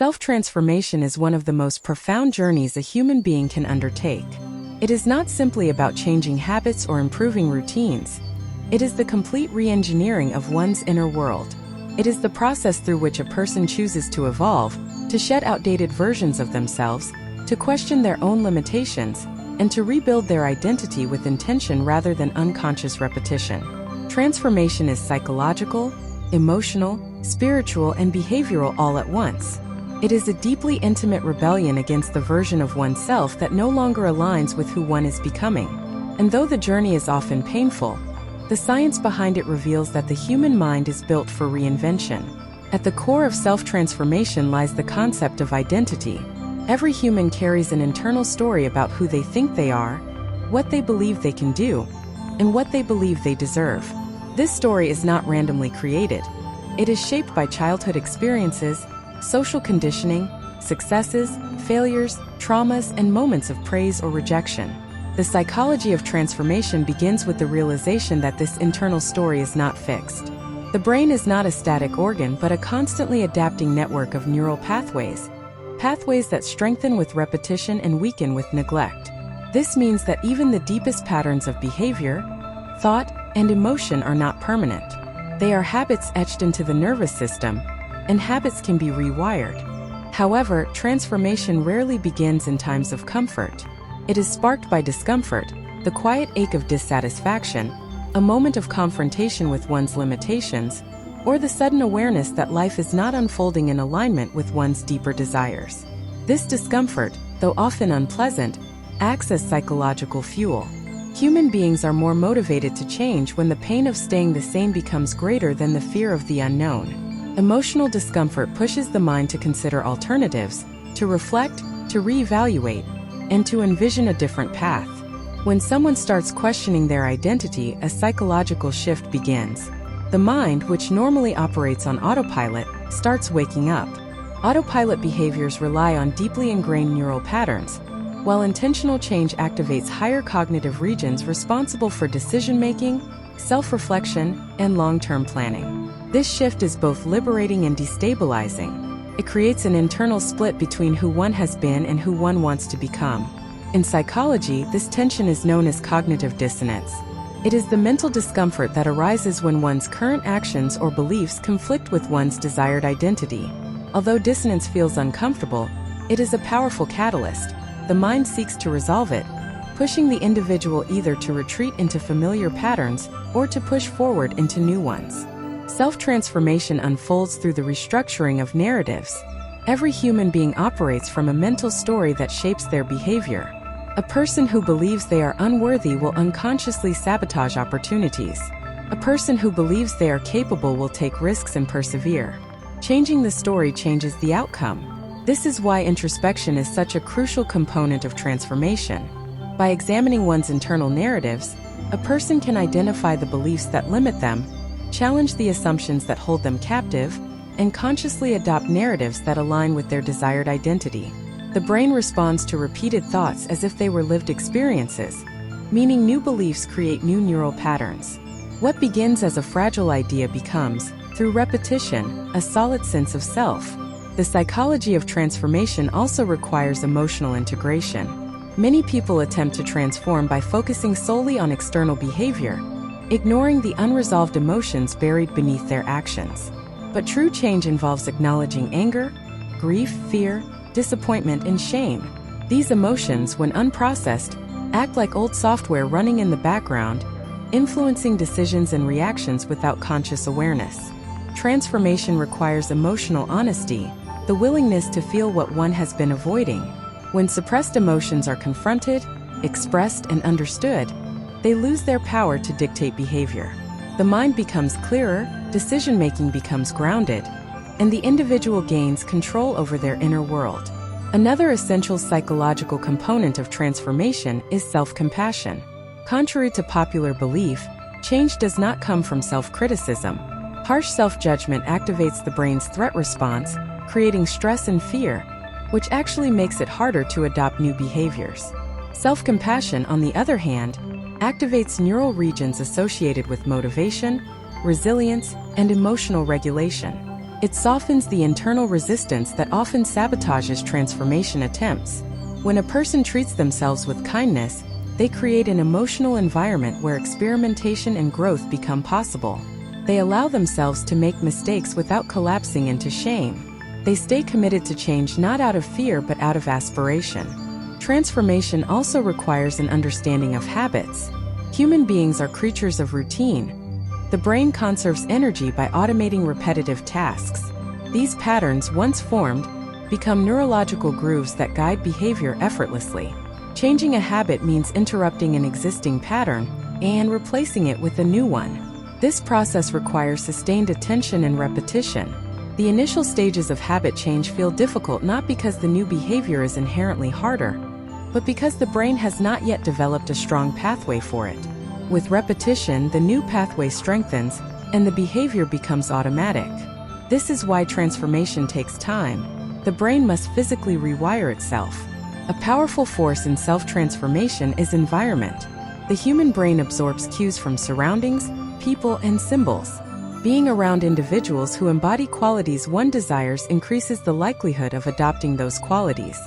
Self-transformation is one of the most profound journeys a human being can undertake. It is not simply about changing habits or improving routines. It is the complete re-engineering of one's inner world. It is the process through which a person chooses to evolve, to shed outdated versions of themselves, to question their own limitations, and to rebuild their identity with intention rather than unconscious repetition. Transformation is psychological, emotional, spiritual, and behavioral all at once. It is a deeply intimate rebellion against the version of oneself that no longer aligns with who one is becoming. And though the journey is often painful, the science behind it reveals that the human mind is built for reinvention. At the core of self-transformation lies the concept of identity. Every human carries an internal story about who they think they are, what they believe they can do, and what they believe they deserve. This story is not randomly created. It is shaped by childhood experiences, social conditioning, successes, failures, traumas, and moments of praise or rejection. The psychology of transformation begins with the realization that this internal story is not fixed. The brain is not a static organ but a constantly adapting network of neural pathways that strengthen with repetition and weaken with neglect. This means that even the deepest patterns of behavior, thought, and emotion are not permanent. They are habits etched into the nervous system, and habits can be rewired. However, transformation rarely begins in times of comfort. It is sparked by discomfort, the quiet ache of dissatisfaction, a moment of confrontation with one's limitations, or the sudden awareness that life is not unfolding in alignment with one's deeper desires. This discomfort, though often unpleasant, acts as psychological fuel. Human beings are more motivated to change when the pain of staying the same becomes greater than the fear of the unknown. Emotional discomfort pushes the mind to consider alternatives, to reflect, to reevaluate, and to envision a different path. When someone starts questioning their identity, a psychological shift begins. The mind, which normally operates on autopilot, starts waking up. Autopilot behaviors rely on deeply ingrained neural patterns, while intentional change activates higher cognitive regions responsible for decision-making, self-reflection, and long-term planning. This shift is both liberating and destabilizing. It creates an internal split between who one has been and who one wants to become. In psychology, this tension is known as cognitive dissonance. It is the mental discomfort that arises when one's current actions or beliefs conflict with one's desired identity. Although dissonance feels uncomfortable, it is a powerful catalyst. The mind seeks to resolve it, pushing the individual either to retreat into familiar patterns or to push forward into new ones. Self-transformation unfolds through the restructuring of narratives. Every human being operates from a mental story that shapes their behavior. A person who believes they are unworthy will unconsciously sabotage opportunities. A person who believes they are capable will take risks and persevere. Changing the story changes the outcome. This is why introspection is such a crucial component of transformation. By examining one's internal narratives, a person can identify the beliefs that limit them, challenge the assumptions that hold them captive, and consciously adopt narratives that align with their desired identity. The brain responds to repeated thoughts as if they were lived experiences, meaning new beliefs create new neural patterns. What begins as a fragile idea becomes, through repetition, a solid sense of self. The psychology of transformation also requires emotional integration. Many people attempt to transform by focusing solely on external behavior, ignoring the unresolved emotions buried beneath their actions. But true change involves acknowledging anger, grief, fear, disappointment, and shame. These emotions, when unprocessed, act like old software running in the background, influencing decisions and reactions without conscious awareness. Transformation requires emotional honesty, the willingness to feel what one has been avoiding. When suppressed emotions are confronted, expressed, and understood, they lose their power to dictate behavior. The mind becomes clearer, decision-making becomes grounded, and the individual gains control over their inner world. Another essential psychological component of transformation is self-compassion. Contrary to popular belief, change does not come from self-criticism. Harsh self-judgment activates the brain's threat response, creating stress and fear, which actually makes it harder to adopt new behaviors. Self-compassion, on the other hand, activates neural regions associated with motivation, resilience, and emotional regulation. It softens the internal resistance that often sabotages transformation attempts. When a person treats themselves with kindness, they create an emotional environment where experimentation and growth become possible. They allow themselves to make mistakes without collapsing into shame. They stay committed to change not out of fear but out of aspiration. Transformation also requires an understanding of habits. Human beings are creatures of routine. The brain conserves energy by automating repetitive tasks. These patterns, once formed, become neurological grooves that guide behavior effortlessly. Changing a habit means interrupting an existing pattern and replacing it with a new one. This process requires sustained attention and repetition. The initial stages of habit change feel difficult not because the new behavior is inherently harder, but because the brain has not yet developed a strong pathway for it. With repetition, the new pathway strengthens, and the behavior becomes automatic. This is why transformation takes time. The brain must physically rewire itself. A powerful force in self-transformation is environment. The human brain absorbs cues from surroundings, people, and symbols. Being around individuals who embody qualities one desires increases the likelihood of adopting those qualities.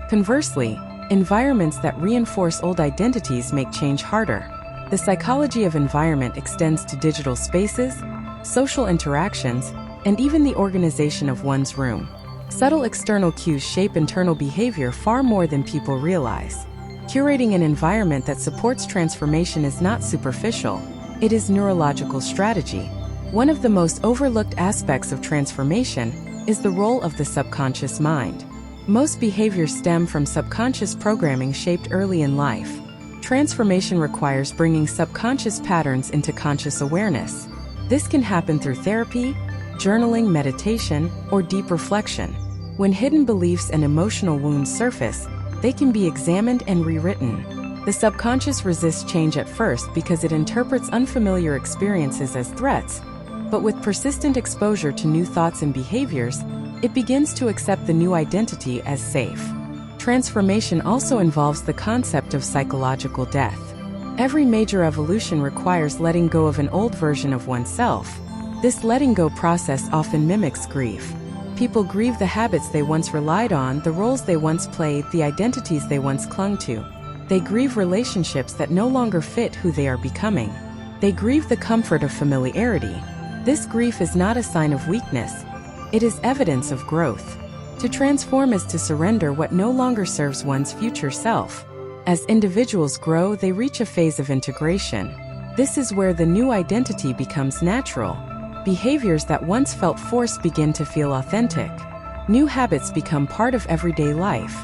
Conversely, environments that reinforce old identities make change harder. The psychology of environment extends to digital spaces, social interactions, and even the organization of one's room. Subtle external cues shape internal behavior far more than people realize. Curating an environment that supports transformation is not superficial, it is neurological strategy. One of the most overlooked aspects of transformation is the role of the subconscious mind. Most behaviors stem from subconscious programming shaped early in life. Transformation requires bringing subconscious patterns into conscious awareness. This can happen through therapy, journaling, meditation, or deep reflection. When hidden beliefs and emotional wounds surface, they can be examined and rewritten. The subconscious resists change at first because it interprets unfamiliar experiences as threats, but with persistent exposure to new thoughts and behaviors, it begins to accept the new identity as safe. Transformation also involves the concept of psychological death. Every major evolution requires letting go of an old version of oneself. This letting go process often mimics grief. People grieve the habits they once relied on, the roles they once played, the identities they once clung to. They grieve relationships that no longer fit who they are becoming. They grieve the comfort of familiarity. This grief is not a sign of weakness. It is evidence of growth. To transform is to surrender what no longer serves one's future self. As individuals grow, they reach a phase of integration. This is where the new identity becomes natural. Behaviors that once felt forced begin to feel authentic. New habits become part of everyday life.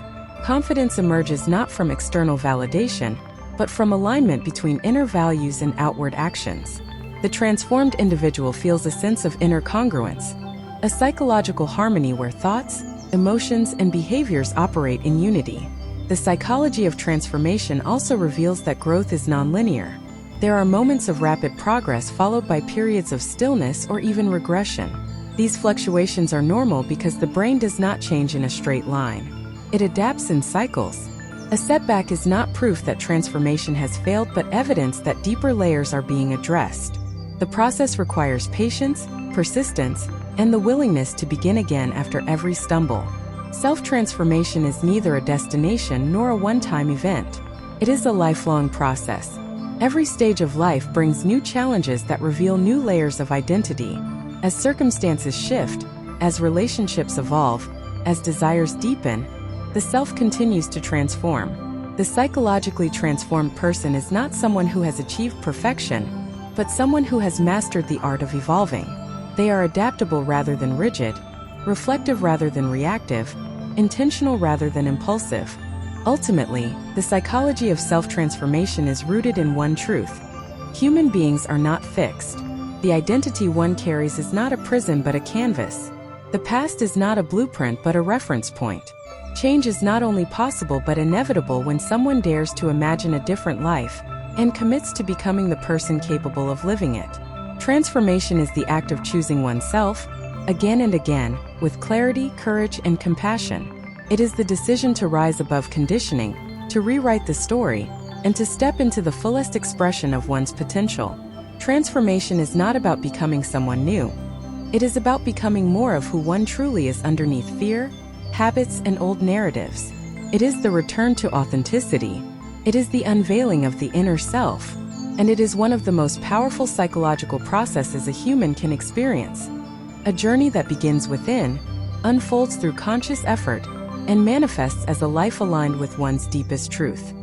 Confidence emerges not from external validation, but from alignment between inner values and outward actions. The transformed individual feels a sense of inner congruence, a psychological harmony where thoughts, emotions, and behaviors operate in unity. The psychology of transformation also reveals that growth is nonlinear. There are moments of rapid progress followed by periods of stillness or even regression. These fluctuations are normal because the brain does not change in a straight line. It adapts in cycles. A setback is not proof that transformation has failed but evidence that deeper layers are being addressed. The process requires patience, persistence, and the willingness to begin again after every stumble. Self-transformation is neither a destination nor a one-time event. It is a lifelong process. Every stage of life brings new challenges that reveal new layers of identity. As circumstances shift, as relationships evolve, as desires deepen, the self continues to transform. The psychologically transformed person is not someone who has achieved perfection, but someone who has mastered the art of evolving. They are adaptable rather than rigid, reflective rather than reactive, intentional rather than impulsive. Ultimately, the psychology of self-transformation is rooted in one truth. Human beings are not fixed. The identity one carries is not a prison but a canvas. The past is not a blueprint but a reference point. Change is not only possible but inevitable when someone dares to imagine a different life and commits to becoming the person capable of living it. Transformation is the act of choosing oneself, again and again, with clarity, courage, and compassion. It is the decision to rise above conditioning, to rewrite the story, and to step into the fullest expression of one's potential. Transformation is not about becoming someone new. It is about becoming more of who one truly is underneath fear, habits, and old narratives. It is the return to authenticity. It is the unveiling of the inner self, and it is one of the most powerful psychological processes a human can experience. A journey that begins within, unfolds through conscious effort, and manifests as a life aligned with one's deepest truth.